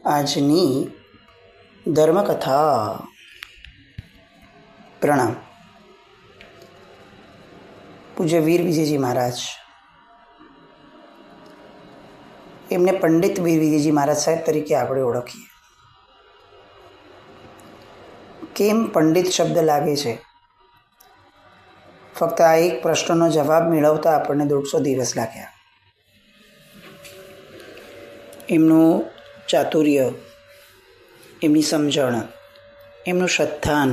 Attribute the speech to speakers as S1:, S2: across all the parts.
S1: આજની ધર્મકથા. પ્રણામ. પૂજ્ય વીર વિજયજી મહારાજ, એમને પંડિત વીર વિજયજી મહારાજ સાહેબ તરીકે આપણે ઓળખીએ. કેમ પંડિત શબ્દ લાગે છે? ફક્ત આ એક પ્રશ્નનો જવાબ મેળવતા આપણને 150 દિવસ લાગ્યા. એમનું ચાતુર્ય, એમની સમજણ, એમનું શ્રદ્ધાન,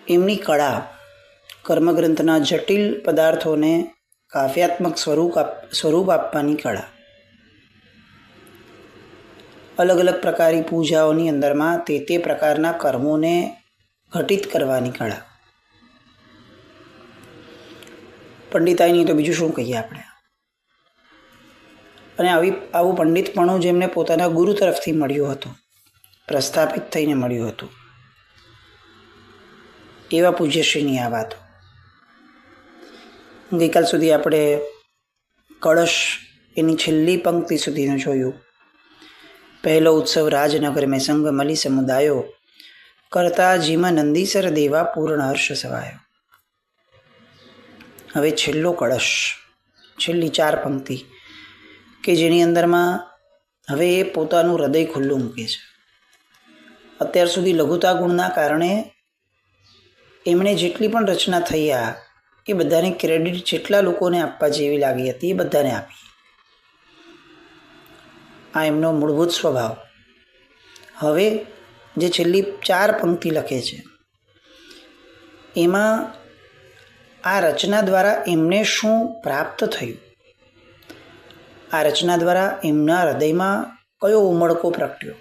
S1: એમની કળા, કર્મગ્રંથના જટિલ પદાર્થોને કાવ્યાત્મક સ્વરૂપ આપવાની કળા, અલગ અલગ પ્રકારની પૂજાઓની અંદરમાં તે પ્રકારના કર્મોને ઘટિત કરવાની કળા. પંડિતાઈની તો બીજું શું કહીએ આપણે. અને આવું પંડિતપણું જેમને પોતાના ગુરુ તરફથી મળ્યું હતું, પ્રસ્થાપિત થઈને મળ્યું હતું, એવા પૂજ્યશ્રીની આ વાતો. ગઈકાલ સુધી આપણે કળશ એની છેલ્લી પંક્તિ સુધીનું જોયું. પહેલો ઉત્સવ રાજનગર મેં સંગ મલી સમુદાયો, કરતા જીમાં નંદીસર દેવા પૂર્ણ હર્ષ સવાયો. હવે છેલ્લો કળશ, છેલ્લી 4 પંક્તિ કે જેની અંદરમાં હવે એ પોતાનું હૃદય ખુલ્લું મૂકે છે. અત્યાર સુધી લઘુતા ગુણના કારણે એમણે જેટલી પણ રચના થઈ એ બધાને ક્રેડિટ જેટલા લોકોને આપવા જેવી લાગી હતી એ બધાને આપી. આ એમનો મૂળભૂત સ્વભાવ. હવે જે છેલ્લી 4 પંક્તિ લખે છે એમાં આ રચના દ્વારા એમને શું પ્રાપ્ત થયું, આ રચના દ્વારા એમના હૃદયમાં કયો ઉમળકો પ્રગટ્યો,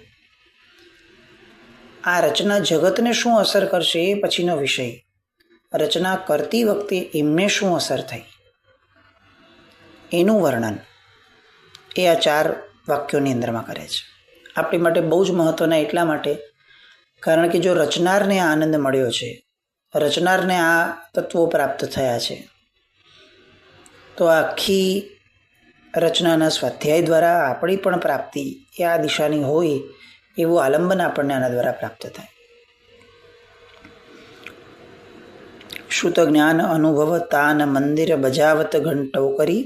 S1: આ રચના જગતને શું અસર કરશે એ પછીનો વિષય. રચના કરતી વખતે એમને શું અસર થઈ એનું વર્ણન એ આ 4 વાક્યોની અંદરમાં કરે છે. આપણી માટે બહુ જ મહત્ત્વના એટલા માટે કારણ કે જો રચનારને આ આનંદ મળ્યો છે, રચનારને આ તત્વો પ્રાપ્ત થયા છે, તો આખી રચનાના સ્વાધ્યાય દ્વારા આપણી પણ પ્રાપ્તિ એ આ દિશાની હોય એવું આલંબન આપણને આના દ્વારા પ્રાપ્ત થાય. શ્રુત જ્ઞાન અનુભવ તાન મંદિર બજાવત ઘંટો કરી,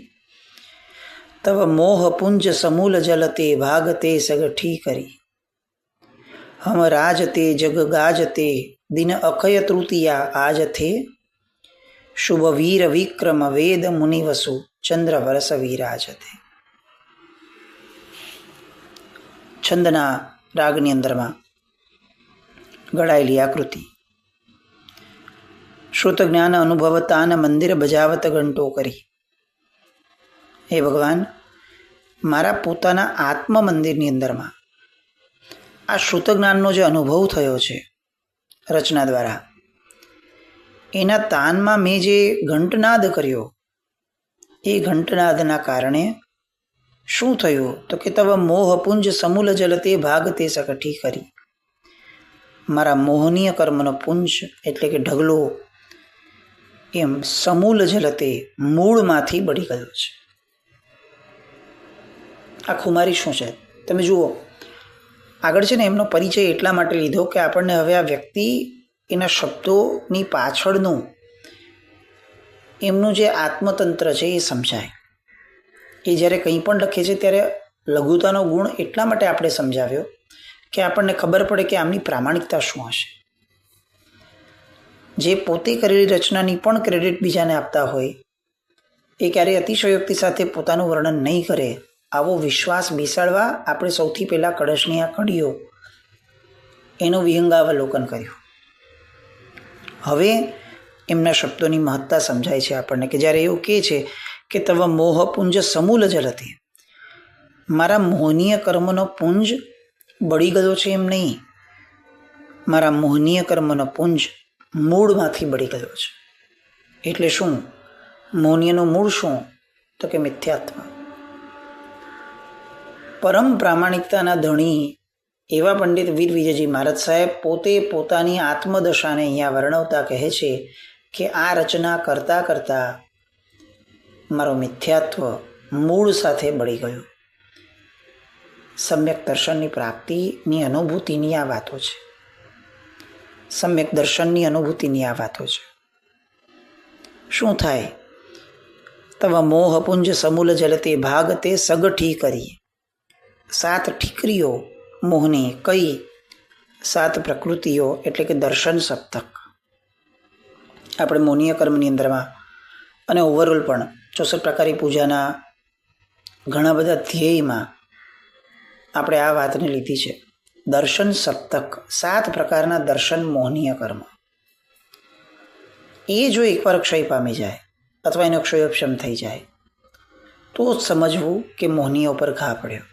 S1: તવ મોહ પુંજ સમૂલ જલતે ભાગતે સગઠી કરી. હમ રાજતે જગ ગાજતે દિન અખય તૃતીયા આજ થે, શુભ વીર વિક્રમ વેદ મુનિવસુ ચંદ્ર વરસ વિરાજતે. છંદના રાગની અંદરમાં ઘડાયેલી આકૃતિ. શ્રુત જ્ઞાન અનુભવ તાન મંદિર બજાવત ઘંટો કરી. હે ભગવાન, મારા પોતાના આત્મ મંદિરની અંદરમાં આ શ્રુત જ્ઞાનનો જે અનુભવ થયો છે રચના દ્વારા, એના તાનમાં મેં જે ઘંટનાદ કર્યો, એ ઘંટનાદના કારણે શું થયું તો કે તવ મોહ પુંજ સમૂલ જલતે ભાગતે સકઠી કરી. મારા મોહનીય કર્મનો પુંજ એટલે કે ઢગલો એમ સમૂલ જલતે મૂળમાંથી બળી ગયો છે. આ ખુમારી શું છે તમે જુઓ. આગળ છે ને એમનો પરિચય એટલા માટે લીધો કે આપણને હવે આ વ્યક્તિ એના શબ્દોની પાછળનું એમનું જે આત્મતંત્ર છે એ સમજાય. એ જ્યારે કંઈ પણ લખે છે ત્યારે લઘુતાનો ગુણ એટલા માટે આપણે સમજાવ્યો કે આપણને ખબર પડે કે આમની પ્રામાણિકતા શું હશે. જે પોતે કરેલી રચનાની પણ ક્રેડિટ બીજાને આપતા હોય એ ક્યારેય અતિશયોક્તિ સાથે પોતાનું વર્ણન નહીં કરે. આવો વિશ્વાસ બેસાડવા આપણે સૌથી પહેલાં કળશની આ કડીઓ એનું વિહંગાવલોકન કર્યું. હવે એમના શબ્દોની મહત્તા સમજાય છે આપણને કે જ્યારે એવું કહે છે કે તવ મોહ પુંજ સમૂલ જલતે, મારા મોહનીય કર્મનો પુંજ બળી ગયો છે એમ નહીં, મારા મોહનીય કર્મનો પુંજ મૂળમાંથી બળી ગયો છે. એટલે શું? મોહનીયનું મૂળ શું તો કે મિથ્યાત્વ. પરમ પ્રામાણિકતાના ધણી એવા પંડિત વીર વિજયજી મહારાજ સાહેબ પોતે પોતાની આત્મદશાને અહીંયા વર્ણવતા કહે છે કે આ રચના કરતાં કરતાં મારો મિથ્યાત્વ મૂળ સાથે બળી ગયો. સમ્યક દર્શનની પ્રાપ્તિની અનુભૂતિની આ વાતો છે. સમ્યક દર્શનની અનુભૂતિની આ વાતો છે. શું થાય? તવ મોહપુંજ સમૂલ જલતે ભાગતે સગઠી કરી. 7 ઠીકરીઓ મોહની કઈ? 7 પ્રકૃતિઓ એટલે કે દર્શન સપ્તક. આપણે મોહનીય કર્મની અંદરમાં અને ઓવરઓલ પણ 64 પ્રકારની પૂજાના ઘણા બધા ધ્યેયમાં આપણે આ વાતને લીધી છે. દર્શન સપ્તક, 7 પ્રકારના દર્શન મોહનીય કર્મ. એ જો એકવાર ક્ષય પામી જાય અથવા એનો ક્ષયોપશમ થઈ જાય તો જ સમજવું કે મોહનીય ઉપર ઘા પડ્યો.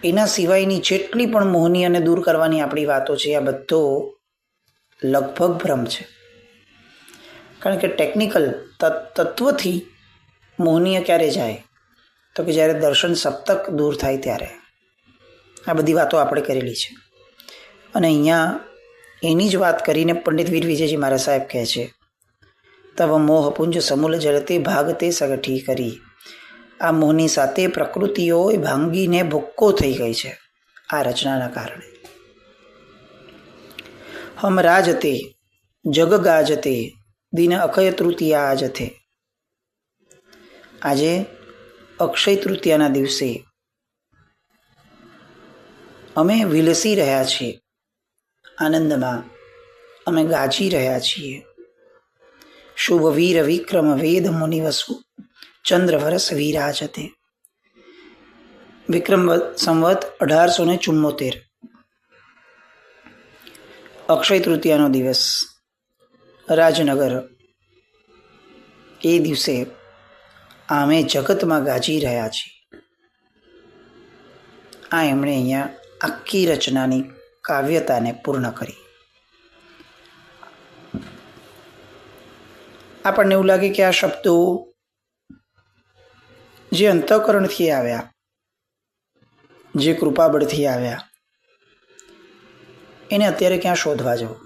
S1: એના સિવાયની જેટલી પણ મોહની અને દૂર કરવાની આપણી વાતો છે આ બધો લગભગ ભ્રમ છે. કારણ કે ટેકનિકલ તત્વથી મોહનીય ક્યારે જાય તો કે જ્યારે દર્શન સપ્તક દૂર થાય ત્યારે. આ બધી વાતો આપણે કરેલી છે. અને અહીંયા એની જ વાત કરીને પંડિત વીર વિજયજી મહારાજ સાહેબ કહે છે, તવ મોહપુંજ સમૂલ જળતે ભાગતે સગઠી કરી. આ મોહની સાથે પ્રકૃતિઓ ભાંગીને ભૂક્કો થઈ ગઈ છે આ રચનાના કારણે. હમ રાજતે જગ ગાજતે દિન અક્ષય તૃતીયા આજથે. આજે અક્ષય તૃતીયાના દિવસે અમે વિલસી રહ્યા છીએ, આનંદમાં અમે ગાજી રહ્યા છીએ. શુભ વીર વિક્રમ વેદ મુનિવસુ ચંદ્ર વરસ વિરાજતે. વિક્રમ સંવત 1874. અક્ષય તૃતીયાનો દિવસ, રાજનગર. એ દિવસે અમે જગતમાં ગાજી રહ્યા છીએ. આ એમણે અહીંયા આખી રચનાની કાવ્યતાને પૂર્ણ કરી. આપણને એવું લાગે કે આ શબ્દો જે અંતઃકરણથી આવ્યા, જે કૃપાબળથી આવ્યા, એને અત્યારે ક્યાં શોધવા જવું?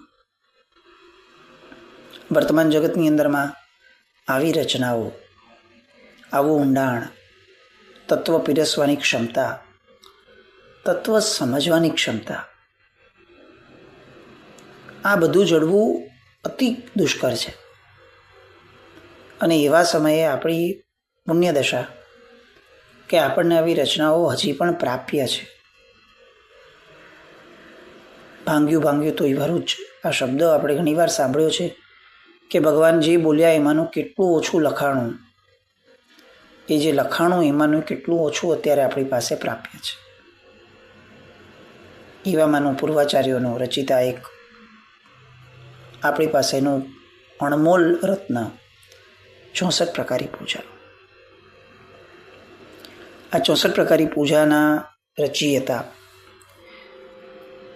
S1: વર્તમાન જગતની અંદરમાં આવી રચનાઓ, આવું ઊંડાણ, તત્વ પીરસવાની ક્ષમતા, તત્વ સમજવાની ક્ષમતા, આ બધું જડવું અતિ દુષ્કર છે. અને એવા સમયે આપણી પુણ્યદશા કે આપણને આવી રચનાઓ હજી પણ પ્રાપ્ય છે. ભાંગ્યું તો ઈવારું જ. આ શબ્દ આપણે ઘણીવાર સાંભળ્યો છે કે ભગવાન જે બોલ્યા એમાંનું કેટલું ઓછું લખાણું, એ જે લખાણું એમાંનું કેટલું ઓછું અત્યારે આપણી પાસે પ્રાપ્ય છે. એવામાંનું પૂર્વાચાર્યોનું રચિતા એક આપણી પાસેનું અણમોલ રત્ન 64 પ્રકારી પૂજા. આ 64 પ્રકારી પૂજાના રચયિતા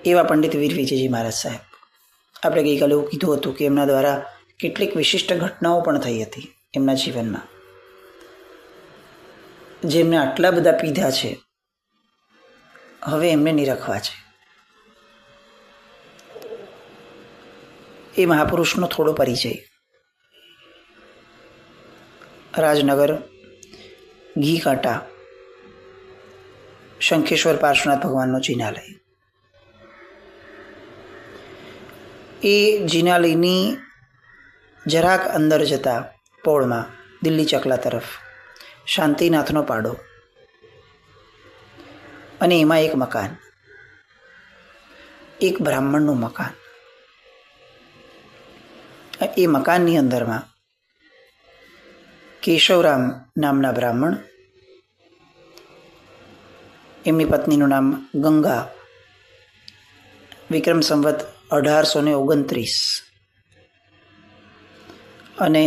S1: એવા પંડિત વીર વિજયજી મહારાજ સાહેબ. આપણે ગઈકાલે એવું કીધું હતું કે એમના દ્વારા કેટલીક વિશિષ્ટ ઘટનાઓ પણ થઈ હતી એમના જીવનમાં, જેમને આટલા બધા પીધા છે, હવે એમને નિરખવા છે. એ મહાપુરુષનો થોડો પરિચય. રાજનગર ઘી કાંટા શંખેશ્વર પાર્શ્વનાથ ભગવાનનો જિનાલય. એ જિનાલયની જરાક અંદર જતા પોળમાં દિલ્હી ચકલા તરફ શાંતિનાથનો પાડો, અને એમાં એક મકાન, એક બ્રાહ્મણનું મકાન. એ મકાનની અંદરમાં કેશવરામ નામના બ્રાહ્મણ, એમની પત્નીનું નામ ગંગા, વિક્રમ સંવત 1829, અને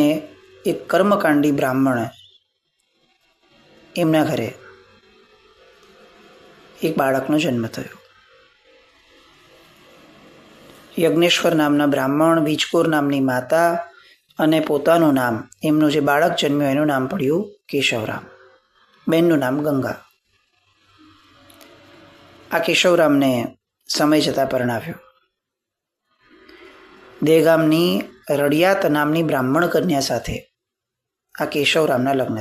S1: એક કર્મકાંડી બ્રાહ્મણ, એમના ઘરે એક બાળકનો જન્મ થયો. યજ્ઞેશ્વર નામના બ્રાહ્મણ, બીજકોર નામની માતા, અને પોતાનું નામ, એમનું જે બાળક જન્મ્યું એનું નામ પડ્યું કેશવરામ, બહેનનું નામ ગંગા. આ કેશવરામને સમય જતાં પરણાવ્યો. દેગામની રડિયાત નામની બ્રાહ્મણ કન્યા સાથે આ કેશવરામના લગ્ન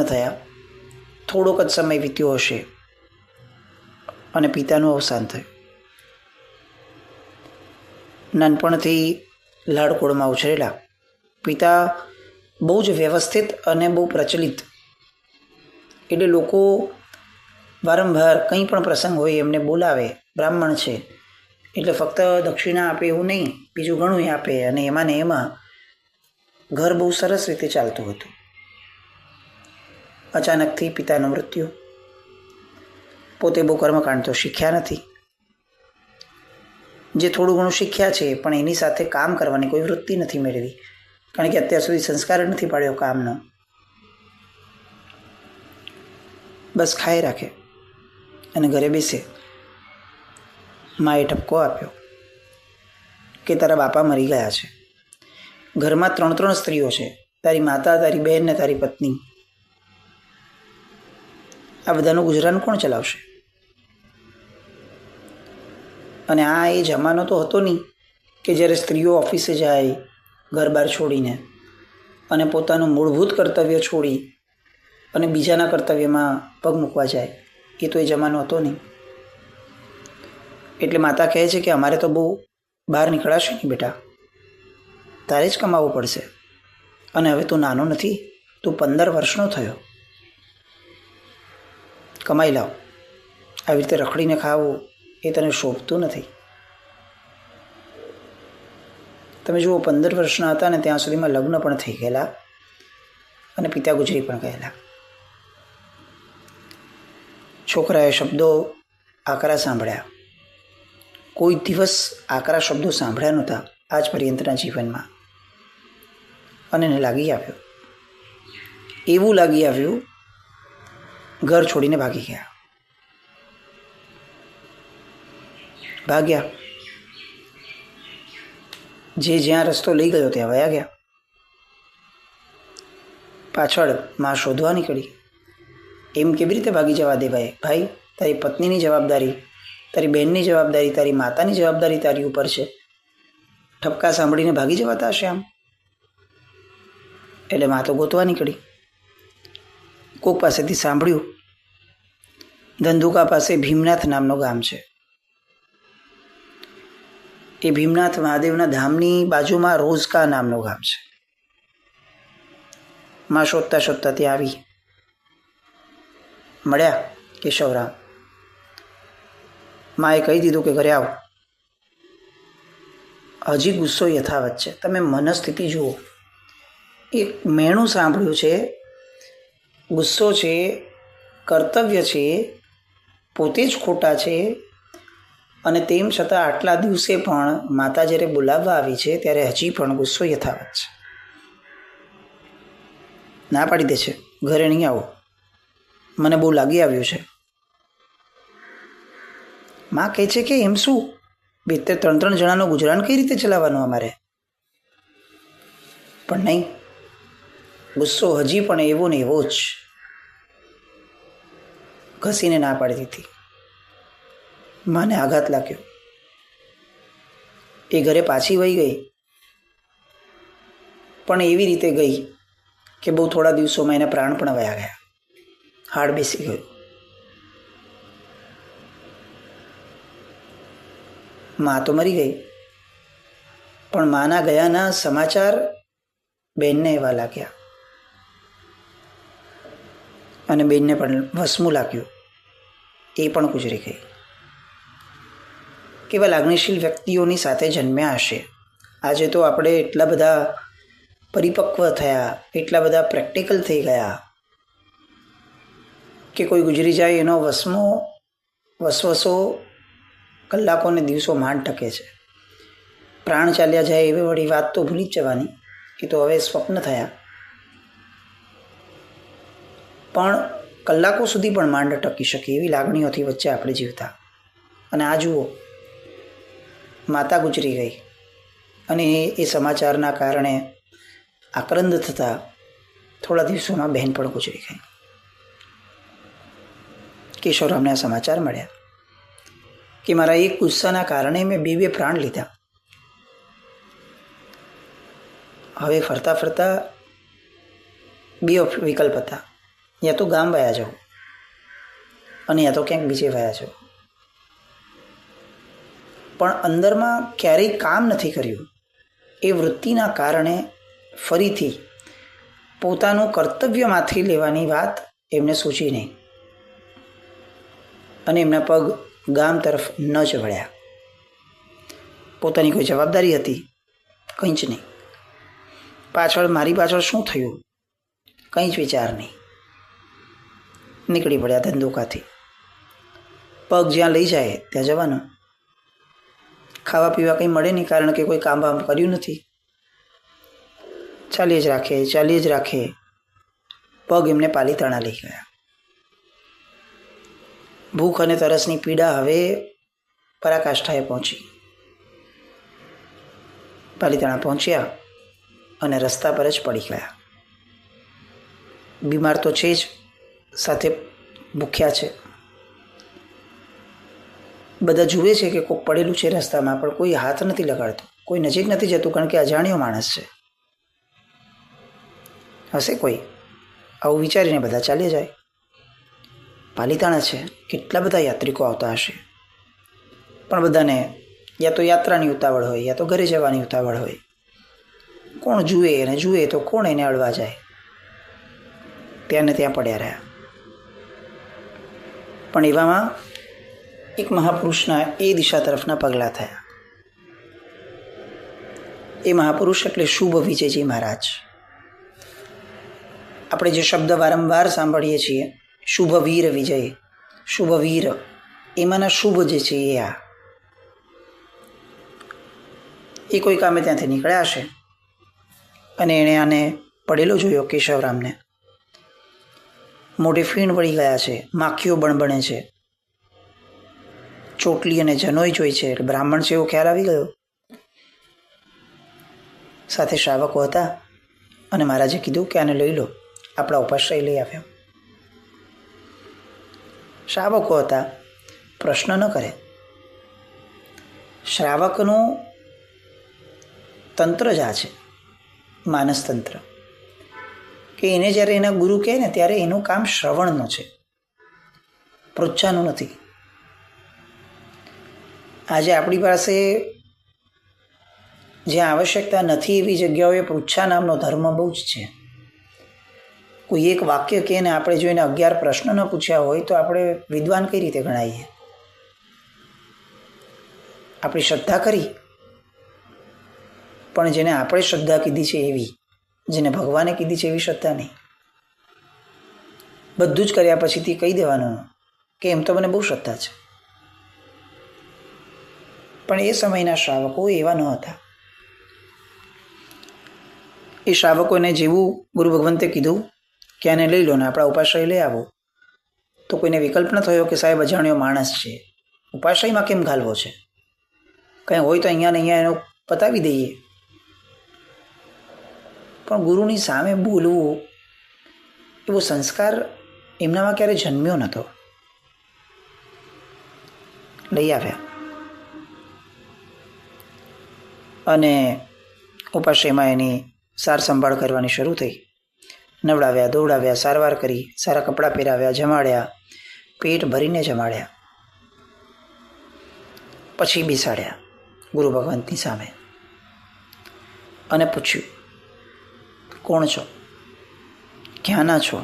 S1: થયા. થોડોક જ સમય વીત્યો હશે અને પિતાનું અવસાન થયું. નાનપણથી લાડકોડમાં ઉછરેલા પિતા બહુ જ વ્યવસ્થિત અને બહુ પ્રચલિત, એટલે લોકો વારંવાર કંઈ પણ પ્રસંગ હોય એમને બોલાવે. બ્રાહ્મણ છે એટલે ફક્ત દક્ષિણા આપે એવું નહીં, બીજું ઘણું આપે, અને એમાં ને એમાં ઘર બહુ સરસ રીતે ચાલતું હતું. અચાનકથી પિતાનું મૃત્યુ. પોતે બહુ કર્મકાંડ તો શીખ્યા નથી, જે થોડું ઘણું શીખ્યા છે પણ એની સાથે કામ કરવાની કોઈ વૃત્તિ નથી મેળવી, કારણ કે અત્યાર સુધી સંસ્કાર જ નથી પાડ્યો કામનો. બસ ખાઈ રાખે અને ઘરે બેસે. માએ ઠપકો આપ્યો કે તારા બાપા મરી ગયા છે. ઘરમાં 3 સ્ત્રીઓ છે, તારી માતા, તારી બહેન ને તારી પત્ની. આ બધાનું ગુજરાન કોણ ચલાવશે? અને આ એ જમાનો તો હતો નહીં કે જ્યારે સ્ત્રીઓ ઓફિસે જાય ઘર બહાર છોડીને અને પોતાનું મૂળભૂત કર્તવ્ય છોડી અને બીજાના કર્તવ્યમાં પગ મૂકવા જાય. એ તો એ જમાનો હતો નહીં. એટલે માતા કહે છે કે અમારે તો બહુ બહાર નીકળાશે નહીં બેટા, તારે જ કમાવવું પડશે. અને હવે તું નાનો નથી, તું 15 વર્ષનો થયો, કમાઈ લાવ. આવી રીતે રખડીને ખાવું એ તને શોભતું નથી. તમે જુઓ, 15 વર્ષના હતા ને ત્યાં સુધીમાં લગ્ન પણ થઈ ગયેલા અને પિતા ગુજરી પણ ગયેલા. છોકરાએ શબ્દો આકરા સાંભળ્યા. કોઈ દિવસ આકરા શબ્દો સાંભળ્યા નહોતા આજ પર્યંતના જીવનમાં. અને એને લાગી આવ્યું, એવું લાગી આવ્યું ઘર છોડીને ભાગી ગયા. ભાગ્યા, જે જ્યાં રસ્તો લઈ ગયો ત્યાં વયા ગયા. પાછળ માં શોધવા નીકળી. એમ કેવી રીતે ભાગી જવા દે ભાઈ? તારી પત્નીની જવાબદારી, તારી બહેનની જવાબદારી, તારી માતાની જવાબદારી તારી ઉપર છે. ઠપકા સાંભળીને ભાગી જવાતા હશે આમ? એટલે માં તો ગોતવા નીકળી. કોક પાસેથી સાંભળ્યું, ધંધુકા પાસે ભીમનાથ નામનું ગામ છે. એ ભીમનાથ મહાદેવના ધામની બાજુમાં રોઝકા નામનું ગામ છે. માં શોધતા શોધતા ત્યાં આવી. મળ્યા કેશવરામ. માએ કહી દીધું કે ઘરે આવો. હજી ગુસ્સો યથાવત છે. તમે મનસ્થિતિ જુઓ. એક મેણું સાંભળ્યું છે, ગુસ્સો છે, કર્તવ્ય છે, પોતે જ ખોટા છે, અને તેમ છતાં આટલા દિવસે પણ માતા જ્યારે બોલાવવા આવી છે ત્યારે હજી પણ ગુસ્સો યથાવત છે. ના પાડી દે છે, ઘરે નહીં આવો, મને બહુ લાગી આવ્યું છે. માં કહે છે કે એમ શું, 2-3 જણાનું ગુજરાન કઈ રીતે ચલાવવાનું અમારે? પણ નહીં, ગુસ્સો હજી પણ એવો ને એવો જ. ઘસીને ના પાડી દીધી. માને આઘાત લાગ્યો. એ ઘરે પાછી વહી ગઈ, પણ એવી રીતે ગઈ કે બહુ થોડા દિવસોમાં એના પ્રાણ પણ વયા ગયા. હાડ બેસી ગયું. માં તો મરી ગઈ, પણ માના ગયાના સમાચાર બેનને એવા લાગ્યા અને બેનને પણ વસમું લાગ્યું. એ પણ ગુજરી ગઈ. કેવા લાગણીશીલ વ્યક્તિઓની સાથે જન્મ્યા હશે. આજે તો આપણે એટલા બધા પરિપક્વ થયા, એટલા બધા પ્રેક્ટિકલ થઈ ગયા કે કોઈ ગુજરી જાય એનો વસવસો કલાકોને દિવસો માંડ ટકે છે. પ્રાણ ચાલ્યા જાય એવી વળી વાત તો ભૂલી જ જવાની, એ તો હવે સ્વપ્ન થયા. પણ કલાકો સુધી પણ માંડ ટકી શકે એવી લાગણીઓથી વચ્ચે આપણે જીવતા. અને આ જુઓ, માતા ગુજરી ગઈ અને એ સમાચારના કારણે આક્રંદ થતા થોડા દિવસોમાં બહેન પણ ગુજરી ગઈ. કેશવરામને આ સમાચાર મળ્યા કે મારા એક ગુસ્સાના કારણે મેં 2 પ્રાણ લીધા. હવે ફરતા ફરતા 2 વિકલ્પ હતા. યા તો ગામ વયા જાઉં, અને યા તો ક્યાંક બીજે વયા છો, પણ અંદરમાં ક્યારેય કામ નથી કર્યું. એ વૃત્તિના કારણે ફરીથી પોતાનું કર્તવ્યમાંથી લેવાની વાત એમને સૂચી નહીં અને એમના પગ ગામ તરફ ન જ વળ્યા. પોતાની કોઈ જવાબદારી હતી? કંઈ જ નહીં. મારી પાછળ શું થયું? કંઈ જ વિચાર નહીં. નીકળી પડ્યા ધંધોકાથી. પગ જ્યાં લઈ જાય ત્યાં જવાનું. ખાવા પીવા કંઈ મળે નહીં, કારણ કે કોઈ કામ બામ કર્યું નથી. ચાલી જ રાખે. પગ એમને પાલીતાણા લઈ ગયા. ભૂખ અને તરસની પીડા હવે પરાકાષ્ઠાએ પહોંચી. પાલીતાણા પહોંચ્યા અને રસ્તા પર જ પડી ગયા. બીમાર તો છે જ, સાથે ભૂખ્યા છે. બધા જુએ છે કે કોઈક પડેલું છે રસ્તામાં, પણ કોઈ હાથ નથી લગાડતું, કોઈ નજીક નથી જતું, કારણ કે અજાણ્યો માણસ છે. હશે કોઈ, આવું વિચારીને બધા ચાલ્યા જાય. પાલીતાણા છે, કેટલા બધા યાત્રિકો આવતા હશે, પણ બધાને યા તો યાત્રાની ઉતાવળ હોય યા તો ઘરે જવાની ઉતાવળ હોય. કોણ જુએ અને જુએ તો કોણ એને અડવા જાય? ત્યાં ને ત્યાં પડ્યા રહ્યા. પણ એવામાં એક મહાપુરુષના એ દિશા તરફના પગલાં થયા. એ મહાપુરુષ એટલે શુભ વિજયજી મહારાજ. આપણે જે શબ્દ વારંવાર સાંભળીએ છીએ, શુભ વીર વિજય, શુભ વીર, એમાંના શુભ જે છે એ કોઈ કામે ત્યાંથી નીકળ્યા હશે અને એણે આને પડેલો જોયો, કેશવરામને. મોઢે ફીણ વળી ગયા છે, માખીઓ બણબણે છે, ચોટલી અને જનોઈ જોઈ છે, એટલે બ્રાહ્મણ છે એવો ખ્યાલ આવી ગયો. સાથે શ્રાવકો હતા અને મહારાજે કીધું કે આને લઈ લો, આપણા ઉપાશ્રય લઈ આવ્યો. શ્રાવકો હતા, પ્રશ્ન ન કરે. શ્રાવકનું તંત્ર જ આ છે, માનસ તંત્ર, કે એને જ્યારે એના ગુરુ કહે ને ત્યારે એનું કામ શ્રવણનું છે, પ્રોત્સાહનનું નથી. આજે આપણી પાસે જ્યાં આવશ્યકતા નથી એવી જગ્યાઓએ પૃચ્છા નામનો ધર્મ બહુ જ છે. કોઈ એક વાક્ય કહે ને આપણે જોઈને 11 પ્રશ્ન ન પૂછ્યા હોય તો આપણે વિદ્વાન કઈ રીતે ગણાઈએ? આપણી શ્રદ્ધા કરી, પણ જેને આપણે શ્રદ્ધા કીધી છે એવી, જેને ભગવાને કીધી છે એવી શ્રદ્ધા નહીં. બધું જ કર્યા પછીથી કહી દેવાનું કે એમ તો મને બહુ શ્રદ્ધા છે. પણ એ સમયના શ્રાવકો એવા ન હતા. એ શ્રાવકોને જેવું ગુરુ ભગવંતે કીધું કે આને લઈ લો ને આપણા ઉપાશ્રય લઈ આવો, તો કોઈને વિકલ્પ ન થયો કે સાહેબ અજાણ્યો માણસ છે, ઉપાશ્રયમાં કેમ ઘાલવો છે? કંઈ હોય તો અહીંયા ને અહીંયા એનો પતાવી દઈએ. પણ ગુરુની સામે બોલવું એવો સંસ્કાર એમનામાં ક્યારે જન્મ્યો નહોતો. લઈ આવ્યા અને ઉપાશ્રયમાં એની સાર સંભાળ કરવાની શરૂ થઈ. નવડાવ્યા, દોવડાવ્યા, સારવાર કરી, સારા કપડાં પહેરાવ્યા, જમાડ્યા, પેટ ભરીને જમાડ્યા. પછી બેસાડ્યા ગુરુ ભગવંતની સામે અને પૂછ્યું, કોણ છો? ક્યાંના છો?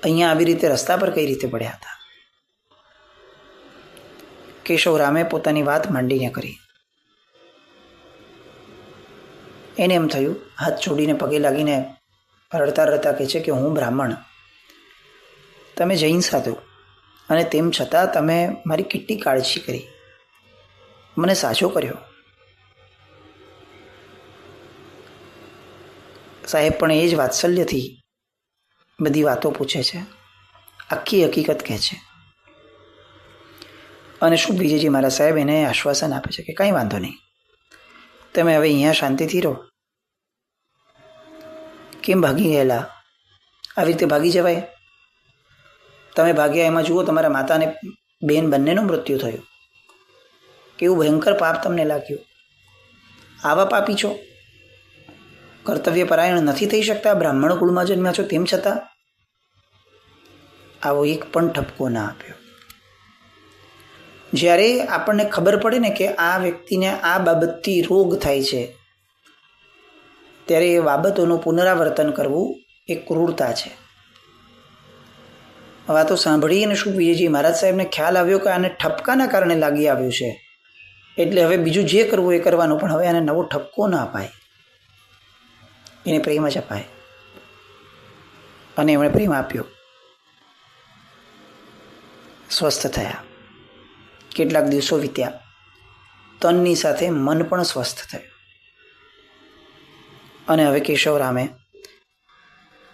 S1: અહીંયા આવી રીતે રસ્તા પર કઈ રીતે પડ્યા હતા? કેશવરામે પોતાની વાત માંડીને કરી. એને એમ થયું, હાથ જોડીને પગે લાગીને રડતા રડતા કહે છે કે હું બ્રાહ્મણ, તમે જૈન સાધુ, અને તેમ છતાં તમે મારી કેટલી કાળજી કરી, મને સાચો કર્યો. સાહેબ પણ એ જ વાત્સલ્યથી બધી વાતો પૂછે છે, આખી હકીકત કહે છે. અને શું વિજયજી મારા સાહેબ એને આશ્વાસન આપે છે કે કંઈ વાંધો નહીં, તમે હવે અહીંયા શાંતિથી રહો. કેમ ભાગી ગયેલા? આવી રીતે ભાગી જવાય? તમે ભાગ્યા એમાં જુઓ તમારા માતા અને બેન બંનેનું મૃત્યુ થયું. કેવું ભયંકર પાપ તમને લાગ્યું. આવા પાપી છો, કર્તવ્ય પરાયણ નથી થઈ શકતા, બ્રાહ્મણ કુળમાં જન્મ્યા છો તેમ છતાં. આવો એક પણ ઠપકો ના આપ્યો. જ્યારે આપણને ખબર પડે ને કે આ વ્યક્તિને આ બાબતથી રોગ થાય છે, ત્યારે એ બાબતોનું પુનરાવર્તન કરવું એ ક્રૂરતા છે. વાતો સાંભળી અને શું વિજયજી મહારાજ સાહેબને ખ્યાલ આવ્યો કે આને ઠપકાના કારણે લાગી આવ્યું છે, એટલે હવે બીજું જે કરવું એ કરવાનું, પણ હવે આને નવો ઠપકો ના અપાય, એને પ્રેમ જ અપાય. અને એમણે પ્રેમ આપ્યો, સ્વસ્થ થયા. કેટલાક દિવસો વીત્યા, તનની સાથે મન પણ સ્વસ્થ થયું. અને હવે કેશવરામે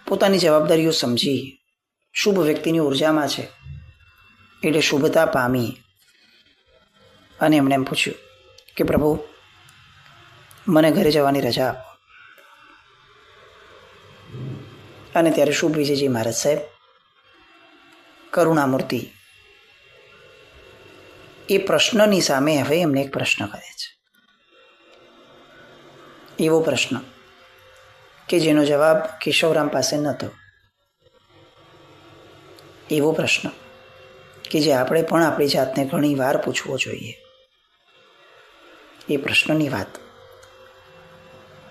S1: પોતાની જવાબદારીઓ સમજી શુભ વ્યક્તિની ઉર્જામાં છે એટલે શુભતા પામી. અને એમણે એમ પૂછ્યું કે પ્રભુ, મને ઘરે જવાની રજા આપો. અને ત્યારે શુભ વિજયજી મહારાજ સાહેબ કરુણામૂર્તિ એ પ્રશ્નની સામે હવે એમને એક પ્રશ્ન કરે છે. એવો પ્રશ્ન કે જેનો જવાબ કેશવરામ પાસે નહોતો. એવો પ્રશ્ન કે જે આપણે પણ આપણી જાતને ઘણી વાર પૂછવો જોઈએ. એ પ્રશ્નની વાત,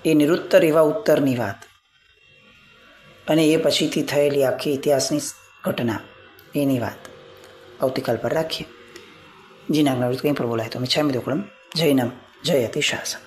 S1: એ નિરુત્તર એવા ઉત્તરની વાત, અને એ પછીથી થયેલી આખી ઇતિહાસની ઘટના, એની વાત આવતીકાલ પર રાખીએ. જીના કંઈ પર બોલાય તો મિચ્છામિ દુક્કડમ. જૈનમ જયતિ શાસન.